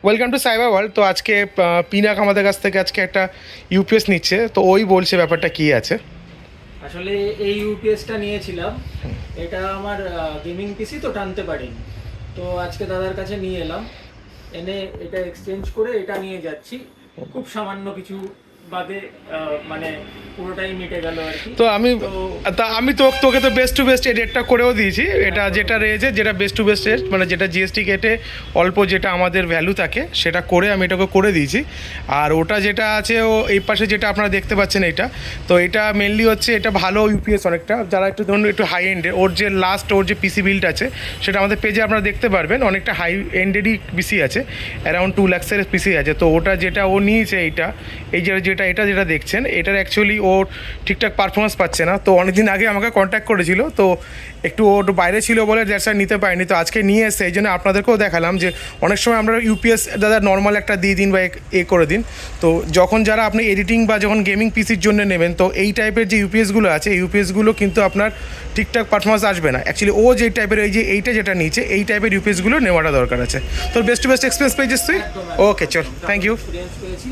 Welcome to cyber world. তো আজকে পিনাক আমাদের কাছ থেকে আজকে একটা ইউপিএস নিচ্ছে, তো ওই বলছে ব্যাপারটা কি আছে। আসলে এই ইউপিএসটা নিয়েছিলাম, এটা আমার গেমিং পিসি তো টানতে পারিনি, তো আজকে দাদার কাছে নিয়ে এলাম, এনে এটা এক্সচেঞ্জ করে এটা নিয়ে যাচ্ছি। খুব সামান্য কিছু বাদে মানে পুরোটাই মিটে গেল আর কি। তো আমি তোকে তো বেস্ট টু বেস্ট এই রেটটা করেও দিয়েছি। এটা যেটা রয়েছে, যেটা বেস্ট টু বেস্ট রেট, মানে যেটা জিএসটি কেটে অল্প যেটা আমাদের ভ্যালু থাকে সেটা করে আমি এটাকে করে দিয়েছি। আর ওটা যেটা আছে ও এই পাশে যেটা আপনারা দেখতে পাচ্ছেন এইটা, তো এটা মেনলি হচ্ছে এটা ভালো ইউপিএস অনেকটা, যারা একটু ধরুন একটু হাই এন্ডের, ওর যে পিসি বিল্ড আছে সেটা আমাদের পেজে আপনারা দেখতে পারবেন। অনেকটা হাই এন্ডেরই পিসি আছে, অ্যারাউন্ড 2 লাখসের পিসি আছে। তো ওটা যেটা ও নিয়েছে এটা যেটা দেখছেন, এটার অ্যাকচুয়ালি ওর ঠিকঠাক পারফরমেন্স পাচ্ছে না। তো অনেকদিন আগে আমাকে কন্ট্যাক্ট করেছিল, তো একটু ওর বাইরে ছিল বলে দ্যাটস ওয়াই নিতে পারিনি। তো আজকে নিয়ে এসে এই জন্য আপনাদেরকেও দেখালাম যে অনেক সময় আমরা ইউপিএস দাদা নর্মাল একটা দিয়ে দিন বা করে দিন। তো যখন যারা আপনি এডিটিং বা যখন গেমিং পিসির জন্য নেবেন, তো এই টাইপের যে ইউপিএসগুলো আছে, এই ইউপিএসগুলো কিন্তু আপনার ঠিকঠাক পারফরমেন্স আসবে না। অ্যাকচুয়ালি ও যে টাইপের এইটা যেটা নিয়েছে, এই টাইপের ইউপিএসগুলো নেওয়াটা দরকার আছে। তো বেস্ট টু বেস্ট এক্সপিরিয়েন্স পেয়েছিস তুই। ওকে, চল, থ্যাংক ইউ। এক্সপিরিয়েন্স পেয়েছি।